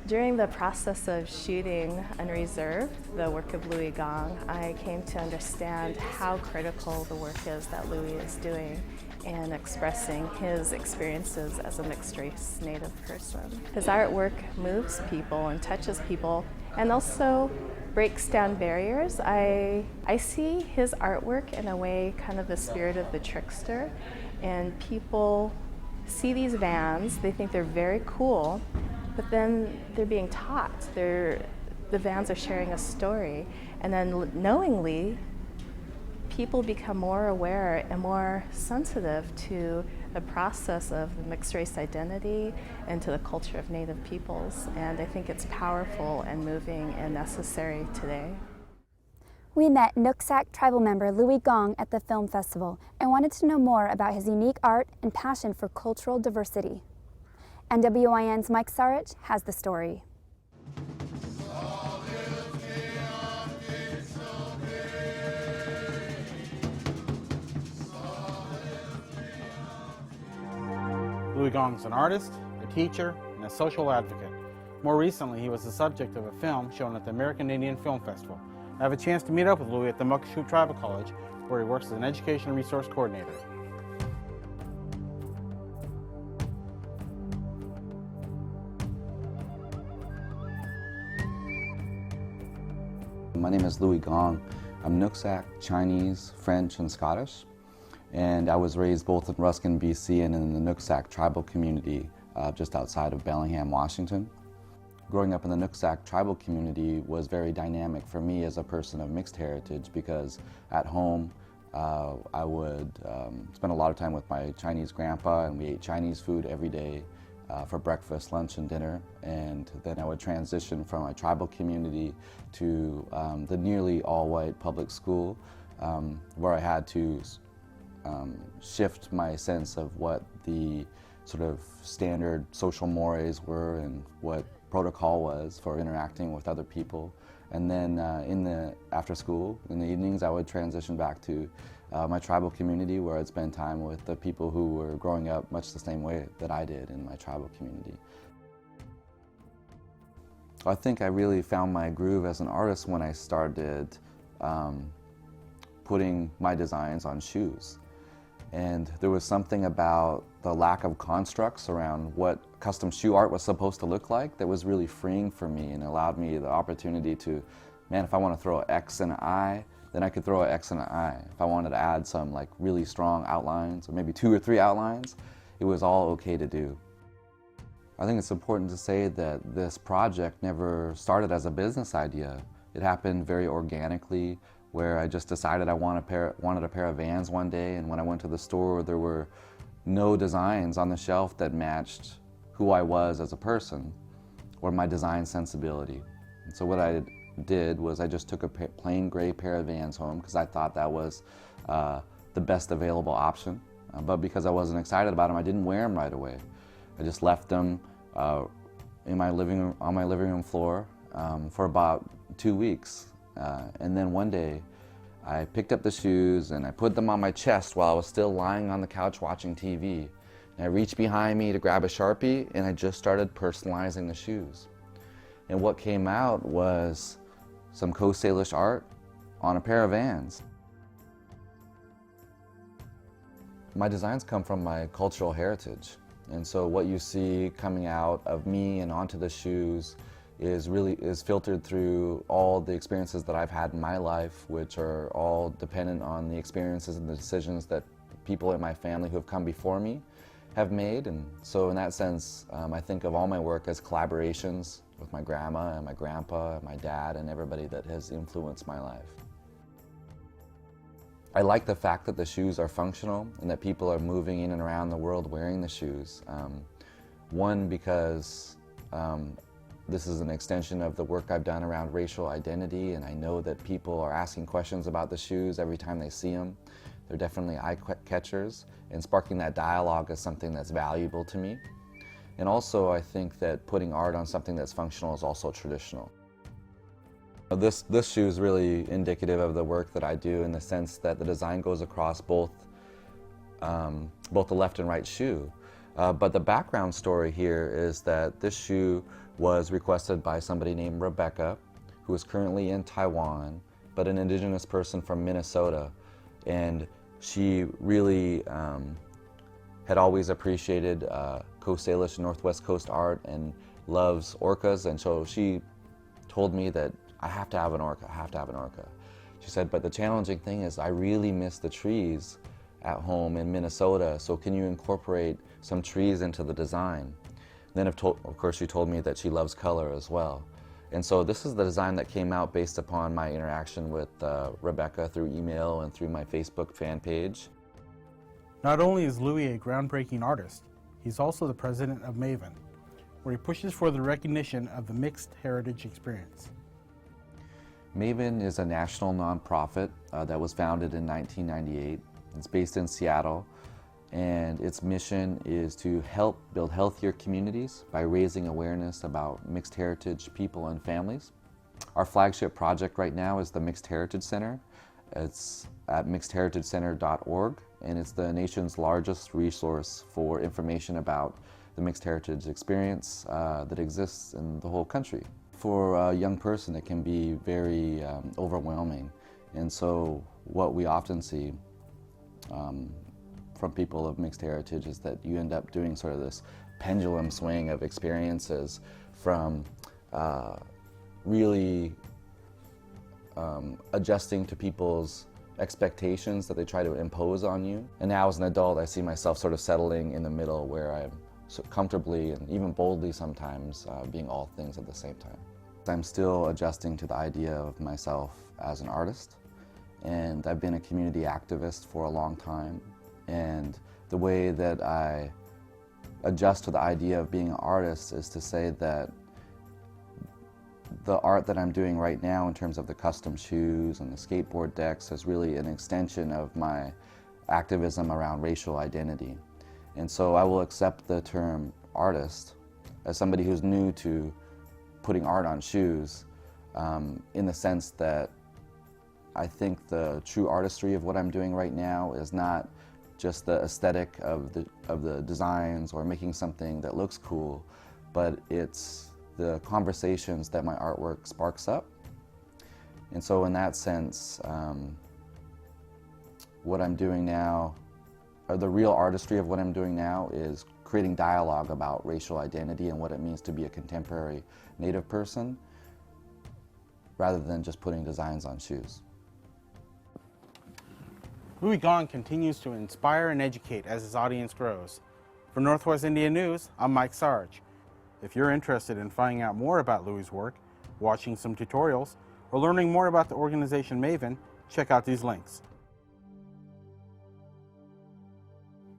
During the process of shooting Unreserved, the work of Louie Gong, I came to understand how critical the work is that Louie is doing in expressing his experiences as a mixed-race Native person. His artwork moves people and touches people and also breaks down barriers. I see his artwork in a way kind of the spirit of the trickster, and people see these vans, they think they're very cool, but then they're being taught. The vans are sharing a story, and then knowingly, people become more aware and more sensitive to the process of mixed race identity and to the culture of Native peoples. And I think it's powerful and moving and necessary today. We met Nooksack tribal member Louie Gong at the film festival and wanted to know more about his unique art and passion for cultural diversity. NWIN's Mike Sarich has the story. Louie Gong is an artist, a teacher, and a social advocate. More recently, he was the subject of a film shown at the American Indian Film Festival. I have a chance to meet up with Louie at the Muckleshoot Tribal College, where he works as an education resource coordinator. My name is Louie Gong. I'm Nooksack, Chinese, French, and Scottish. And I was raised both in Ruskin, BC and in the Nooksack tribal community just outside of Bellingham, Washington. Growing up in the Nooksack tribal community was very dynamic for me as a person of mixed heritage, because at home I would spend a lot of time with my Chinese grandpa, and we ate Chinese food every day for breakfast, lunch, and dinner. And then I would transition from my tribal community to the nearly all-white public school, where I had to shift my sense of what the sort of standard social mores were and what protocol was for interacting with other people. And then after school, in the evenings, I would transition back to my tribal community, where I'd spend time with the people who were growing up much the same way that I did in my tribal community. I think I really found my groove as an artist when I started putting my designs on shoes. And there was something about the lack of constructs around what custom shoe art was supposed to look like that was really freeing for me, and allowed me the opportunity to, man, if I want to throw an X and an I, then I could throw an X and an I. If I wanted to add some like really strong outlines, or maybe 2 or 3 outlines, it was all okay to do. I think it's important to say that this project never started as a business idea. It happened very organically, where I just decided I wanted a pair of Vans one day, and when I went to the store, there were no designs on the shelf that matched who I was as a person or my design sensibility. And so what I did was I just took a plain gray pair of Vans home, because I thought that was the best available option. But because I wasn't excited about them, I didn't wear them right away. I just left them on my living room floor for about 2 weeks. And then one day, I picked up the shoes and I put them on my chest while I was still lying on the couch watching TV. And I reached behind me to grab a Sharpie, and I just started personalizing the shoes. And what came out was some Coast Salish art on a pair of Vans. My designs come from my cultural heritage. And so what you see coming out of me and onto the shoes is filtered through all the experiences that I've had in my life, which are all dependent on the experiences and the decisions that people in my family who have come before me have made. And so in that sense, I think of all my work as collaborations with my grandma and my grandpa and my dad and everybody that has influenced my life. I like the fact that the shoes are functional and that people are moving in and around the world wearing the shoes. One, because this is an extension of the work I've done around racial identity, and I know that people are asking questions about the shoes every time they see them. They're definitely eye catchers, and sparking that dialogue is something that's valuable to me. And also, I think that putting art on something that's functional is also traditional. This shoe is really indicative of the work that I do, in the sense that the design goes across both the left and right shoe. But the background story here is that this shoe was requested by somebody named Rebecca, who is currently in Taiwan, but an indigenous person from Minnesota. And she really had always appreciated Coast Salish Northwest Coast art and loves orcas. And so she told me that I have to have an orca, I have to have an orca. She said, but the challenging thing is I really miss the trees at home in Minnesota, so can you incorporate some trees into the design? Then of course she told me that she loves color as well. And so this is the design that came out based upon my interaction with Rebecca through email and through my Facebook fan page. Not only is Louie a groundbreaking artist, he's also the president of Maven, where he pushes for the recognition of the mixed heritage experience. Maven is a national nonprofit that was founded in 1998. It's based in Seattle, and its mission is to help build healthier communities by raising awareness about mixed heritage people and families. Our flagship project right now is the Mixed Heritage Center. It's at mixedheritagecenter.org, and it's the nation's largest resource for information about the mixed heritage experience that exists in the whole country. For a young person, it can be very overwhelming, and so what we often see from people of mixed heritage is that you end up doing sort of this pendulum swing of experiences from really adjusting to people's expectations that they try to impose on you. And now as an adult, I see myself sort of settling in the middle where I'm so comfortably and even boldly sometimes being all things at the same time. I'm still adjusting to the idea of myself as an artist, and I've been a community activist for a long time, and the way that I adjust to the idea of being an artist is to say that the art that I'm doing right now in terms of the custom shoes and the skateboard decks is really an extension of my activism around racial identity. And so I will accept the term artist as somebody who's new to putting art on shoes, in the sense that I think the true artistry of what I'm doing right now is not just the aesthetic of the designs or making something that looks cool, but it's the conversations that my artwork sparks up. And so in that sense, what I'm doing now, or the real artistry of what I'm doing now, is creating dialogue about racial identity and what it means to be a contemporary Native person, rather than just putting designs on shoes. Louie Gong continues to inspire and educate as his audience grows. For Northwest Indiana News, I'm Mike Sarge. If you're interested in finding out more about Louie's work, watching some tutorials, or learning more about the organization Maven, check out these links.